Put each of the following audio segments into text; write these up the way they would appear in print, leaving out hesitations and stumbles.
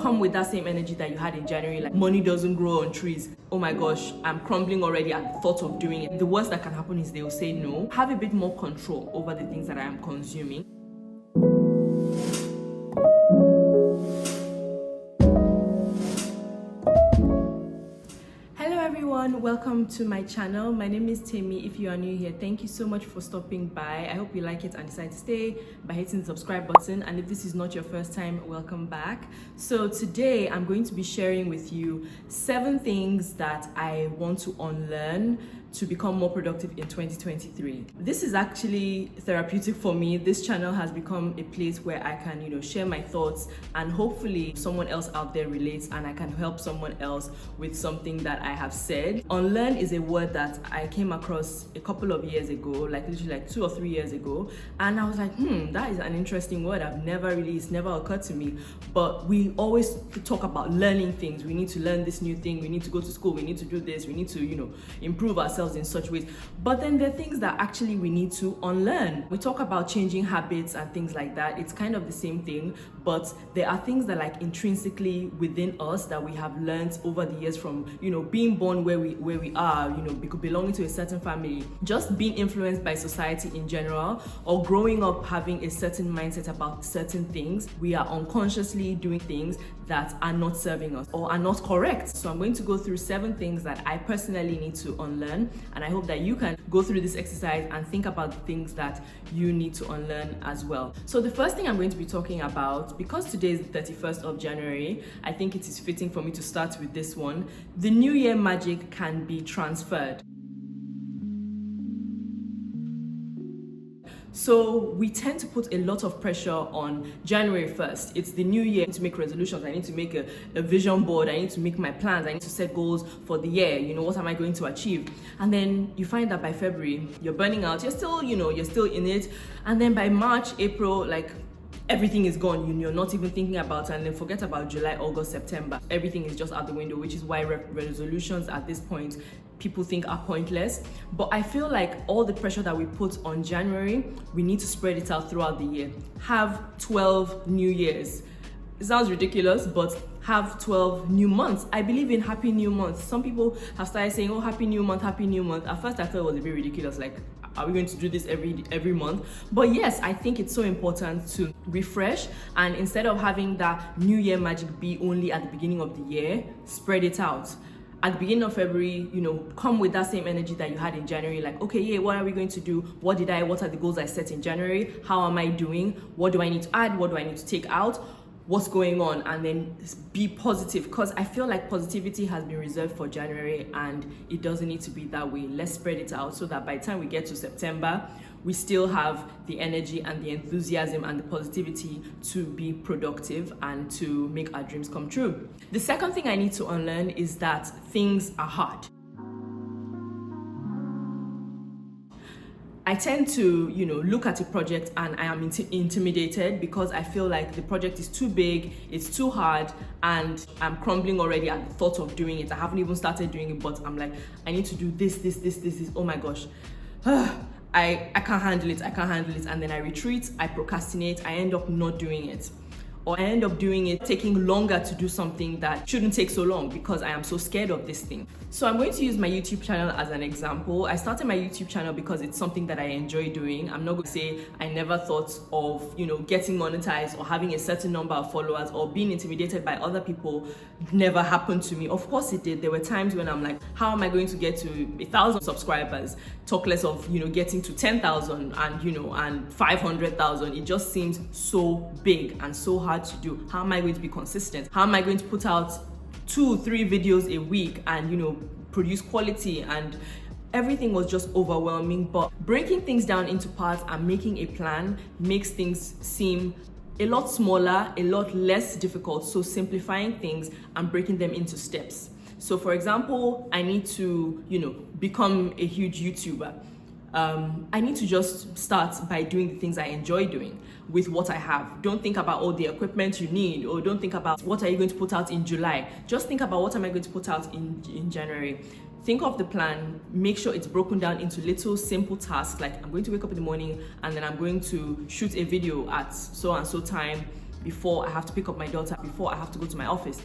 come with that same energy that you had in January, like money doesn't grow on trees. Oh my gosh, I'm crumbling already at the thought of doing it. The worst that can happen is they will say no. Have a bit more control over the things that I am consuming. Welcome to my channel. My name is Timmy. If you are new here, thank you so much for stopping by. I hope you like it and decide to stay by hitting the subscribe button, and if this is not your first time, welcome back. So today I'm going to be sharing with you 7 things that I want to unlearn to become more productive in 2023. This is actually therapeutic for me. This channel has become a place where I can, share my thoughts, and hopefully someone else out there relates and I can help someone else with something that I have said. Unlearn is a word that I came across a couple of years ago, literally 2 or 3 years ago, and I was like, that is an interesting word. It's never occurred to me. But we always talk about learning things. We need to learn this new thing. We need to go to school. We need to do this. We need to, improve ourselves in such ways. But then there are things that actually we need to unlearn. We talk about changing habits and things like that. It's kind of the same thing, but there are things that intrinsically within us that we have learned over the years from, being born where we are, belonging to a certain family, just being influenced by society in general, or growing up having a certain mindset about certain things. We are unconsciously doing things that are not serving us or are not correct. So I'm going to go through 7 things that I personally need to unlearn, and I hope that you can go through this exercise and think about the things that you need to unlearn as well. So the first thing I'm going to be talking about, because today is the 31st of January, I think it is fitting for me to start with this one. The New Year magic can be transferred. So we tend to put a lot of pressure on January 1st. It's the new year. I need to make resolutions. I need to make a vision board. I need to make my plans. I need to set goals for the year. What am I going to achieve? And then you find that by February, you're burning out. You're still, you're still in it. And then by March, April, everything is gone. You're not even thinking about it, and then forget about July, August, September. Everything is just out the window, which is why resolutions at this point people think are pointless. But I feel like all the pressure that we put on January, we need to spread it out throughout the year. Have 12 new years. It sounds ridiculous, but have 12 new months. I believe in happy new months. Some people have started saying, oh, happy new month, happy new month. At first I thought it was a bit ridiculous, are we going to do this every month? But yes, I think it's so important to refresh, and instead of having that New Year magic be only at the beginning of the year, spread it out. At the beginning of February, come with that same energy that you had in January, okay, yeah, what are we going to do? What are the goals I set in January? How am I doing? What do I need to add? What do I need to take out? What's going on? And then be positive, because I feel like positivity has been reserved for January, and it doesn't need to be that way. Let's spread it out so that by the time we get to September, we still have the energy and the enthusiasm and the positivity to be productive and to make our dreams come true. The second thing I need to unlearn is that things are hard. I tend to, look at a project and I am intimidated because I feel like the project is too big, it's too hard, and I'm crumbling already at the thought of doing it. I haven't even started doing it, but I'm like, I need to do this. Oh my gosh. I can't handle it, and then I retreat, I procrastinate, I end up not doing it. Or I end up doing it, taking longer to do something that shouldn't take so long because I am so scared of this thing. So I'm going to use my YouTube channel as an example. I started my YouTube channel because it's something that I enjoy doing. I'm not going to say I never thought of, getting monetized or having a certain number of followers or being intimidated by other people. Never happened to me. Of course it did. There were times when I'm like, how am I going to get to 1,000 subscribers? Talk less of, getting to 10,000 and 500,000. It just seems so big and so hard to do. How am I going to be consistent? How am I going to put out 2-3 videos a week and produce quality? And everything was just overwhelming. But breaking things down into parts and making a plan makes things seem a lot smaller, a lot less difficult. So simplifying things and breaking them into steps. So for example, I need to become a huge YouTuber. I need to just start by doing the things I enjoy doing with what I have. Don't think about all the equipment you need, or don't think about what are you going to put out in July. Just think about what am I going to put out in January. Think of the plan, make sure it's broken down into little simple tasks, like I'm going to wake up in the morning and then I'm going to shoot a video at so and so time. before I have to pick up my daughter, before I have to go to my office.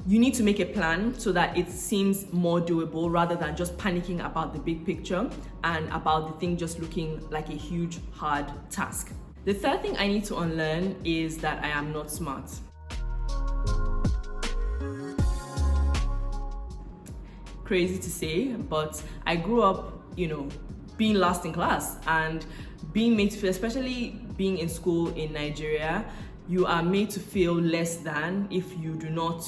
You need to make a plan so that it seems more doable rather than just panicking about the big picture and about the thing just looking like a huge, hard task. The third thing I need to unlearn is that I am not smart. Crazy to say, but I grew up, being last in class and being made to feel, especially being in school in Nigeria, you are made to feel less than if you do not,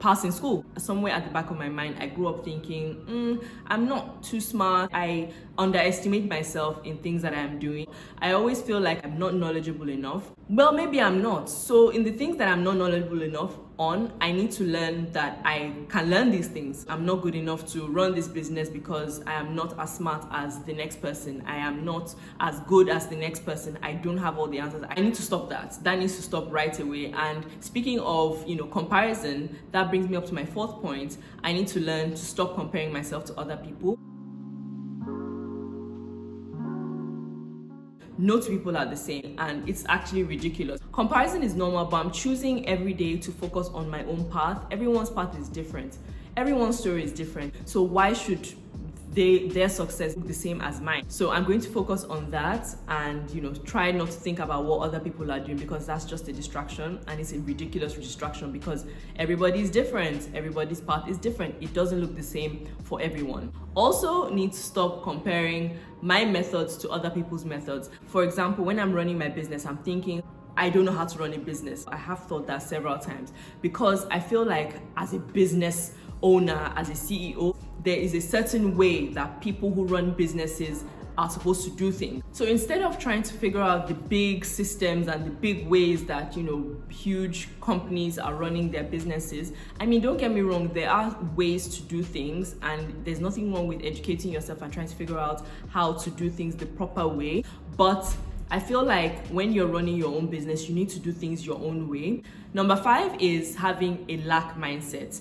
pass in school. Somewhere at the back of my mind, I grew up thinking, I'm not too smart. I underestimate myself in things that I'm doing. I always feel like I'm not knowledgeable enough. Well, maybe I'm not. So in the things that I'm not knowledgeable enough on, I need to learn that I can learn these things. I'm not good enough to run this business because I am not as smart as the next person. I am not as good as the next person. I don't have all the answers. I need to stop that. That needs to stop right away. And speaking of, comparison, that brings me up to my fourth point. I need to learn to stop comparing myself to other people. No two people are the same, and it's actually ridiculous. Comparison is normal, but I'm choosing every day to focus on my own path. Everyone's path is different. Everyone's story is different. So why should their success look the same as mine? So I'm going to focus on that and try not to think about what other people are doing, because that's just a distraction, and it's a ridiculous distraction because everybody is different. Everybody's path is different. It doesn't look the same for everyone. Also need to stop comparing my methods to other people's methods. For example, when I'm running my business, I'm thinking, I don't know how to run a business. I have thought that several times because I feel like as a business owner, as a CEO, there is a certain way that people who run businesses are supposed to do things. So instead of trying to figure out the big systems and the big ways that, huge companies are running their businesses, don't get me wrong, there are ways to do things, and there's nothing wrong with educating yourself and trying to figure out how to do things the proper way. But I feel like when you're running your own business, you need to do things your own way. Number 5 is having a lack mindset.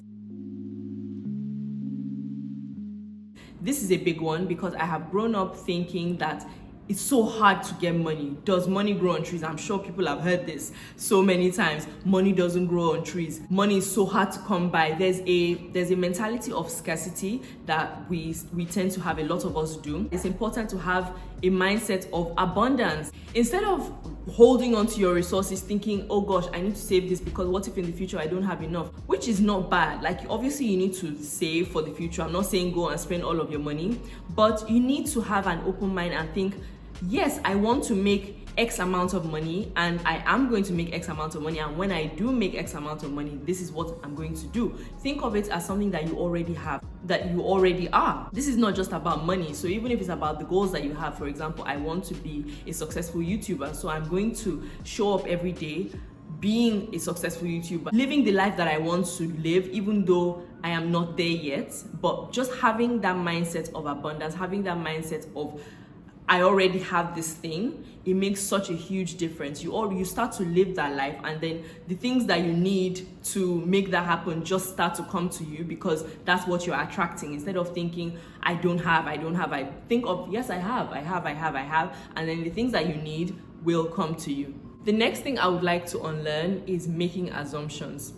This is a big one because I have grown up thinking that it's so hard to get money. Does money grow on trees? I'm sure people have heard this so many times. Money doesn't grow on trees. Money is so hard to come by. There's a mentality of scarcity that we tend to have, a lot of us do. It's important to have a mindset of abundance. Instead of holding on to your resources thinking, oh gosh, I need to save this because what if in the future I don't have enough? Which is not bad. Like, obviously you need to save for the future. I'm not saying go and spend all of your money, but you need to have an open mind and think, yes, I want to make X amount of money and I am going to make X amount of money, and when I do make X amount of money, this is what I'm going to do. Think of it as something that you already have, that you already are. This is not just about money. So even if it's about the goals that you have, for example, I want to be a successful YouTuber, so I'm going to show up every day being a successful YouTuber, living the life that I want to live, even though I am not there yet. But just having that mindset of abundance, having that mindset of I already have this thing, it makes such a huge difference. You start to live that life, and then the things that you need to make that happen just start to come to you because that's what you're attracting. Instead of thinking, I don't have, I think of, yes, I have, and then the things that you need will come to you. The next thing I would like to unlearn is making assumptions.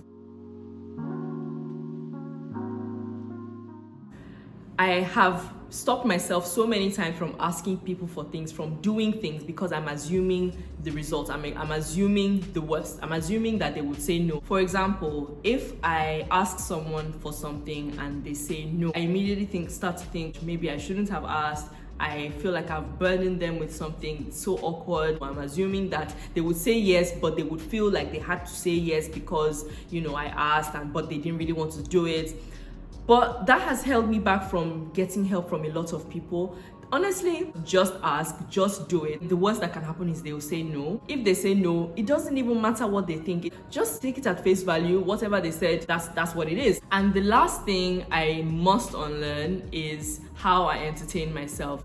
I have stopped myself so many times from asking people for things, from doing things, because I'm assuming the results. I'm assuming the worst. I'm assuming that they would say no. For example, if I ask someone for something and they say no, I immediately start to think maybe I shouldn't have asked. I feel like I've burdened them with something so awkward. I'm assuming that they would say yes, but they would feel like they had to say yes because, I asked, but they didn't really want to do it. But that has held me back from getting help from a lot of people. Honestly, just ask, just do it. The worst that can happen is they will say no. If they say no, it doesn't even matter what they think. Just take it at face value. Whatever they said, that's what it is. And the last thing I must unlearn is how I entertain myself.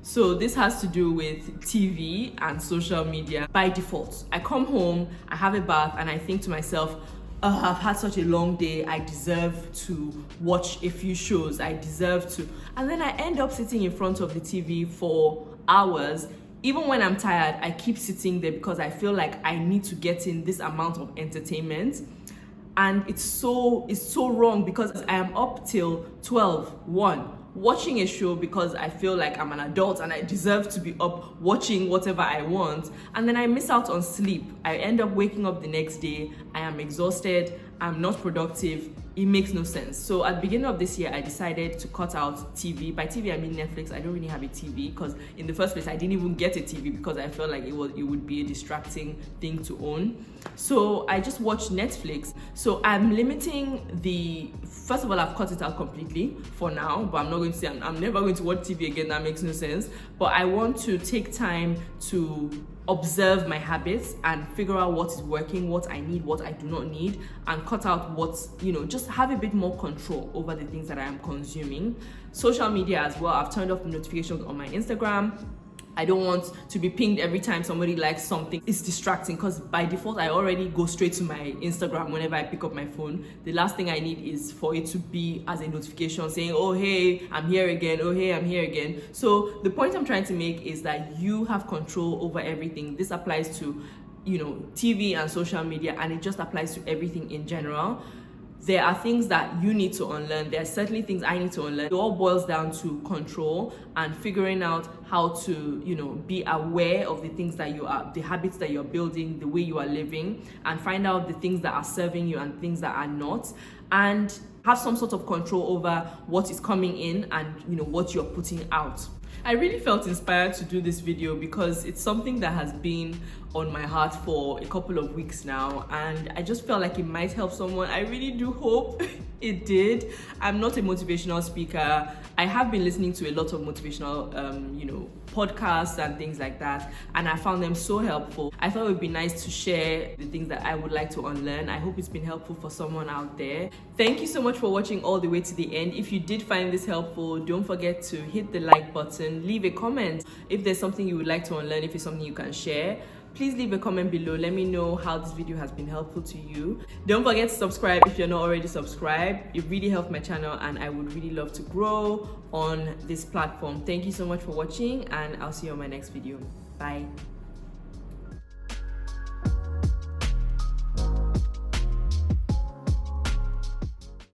So this has to do with TV and social media. By default, I come home, I have a bath, and I think to myself, I've had such a long day, I deserve to watch a few shows, and then I end up sitting in front of the TV for hours, even when I'm tired, I keep sitting there because I feel like I need to get in this amount of entertainment. And it's so wrong, because I am up till 1 watching a show because I feel like I'm an adult and I deserve to be up watching whatever I want, and then I miss out on sleep. I end up waking up the next day, I am exhausted, I'm not productive. It makes no sense. So at the beginning of this year, I decided to cut out TV. By TV, I mean Netflix. I don't really have a TV, because in the first place, I didn't even get a TV because I felt like it would be a distracting thing to own. So I just watched Netflix. So I'm limiting first of all, I've cut it out completely for now, but I'm not going to say I'm never going to watch TV again. That makes no sense. But I want to take time to observe my habits and figure out what is working, what I need, what I do not need, and cut out what's, just have a bit more control over the things that I am consuming. Social media as well, I've turned off the notifications on my Instagram. I don't want to be pinged every time somebody likes something. It's distracting, because by default, I already go straight to my Instagram whenever I pick up my phone. The last thing I need is for it to be as a notification saying, oh, hey, I'm here again. Oh, hey, I'm here again. So the point I'm trying to make is that you have control over everything. This applies to, TV and social media, and it just applies to everything in general. There are things that you need to unlearn. There are certainly things I need to unlearn. It all boils down to control and figuring out how to, be aware of the things that the habits that you're building, the way you are living, and find out the things that are serving you and things that are not, and have some sort of control over what is coming in and, what you're putting out. I really felt inspired to do this video because it's something that has been on my heart for a couple of weeks now, and I just felt like it might help someone. I really do hope it did. I'm not a motivational speaker. I have been listening to a lot of motivational podcasts and things like that, and I found them so helpful. I thought it would be nice to share the things that I would like to unlearn. I hope it's been helpful for someone out there. Thank you so much for watching all the way to the end. If you did find this helpful, don't forget to hit the like button, leave a comment if there's something you would like to unlearn, if it's something you can share. Please leave a comment below. Let me know how this video has been helpful to you. Don't forget to subscribe if you're not already subscribed. It really helped my channel, and I would really love to grow on this platform. Thank you so much for watching, and I'll see you on my next video. Bye.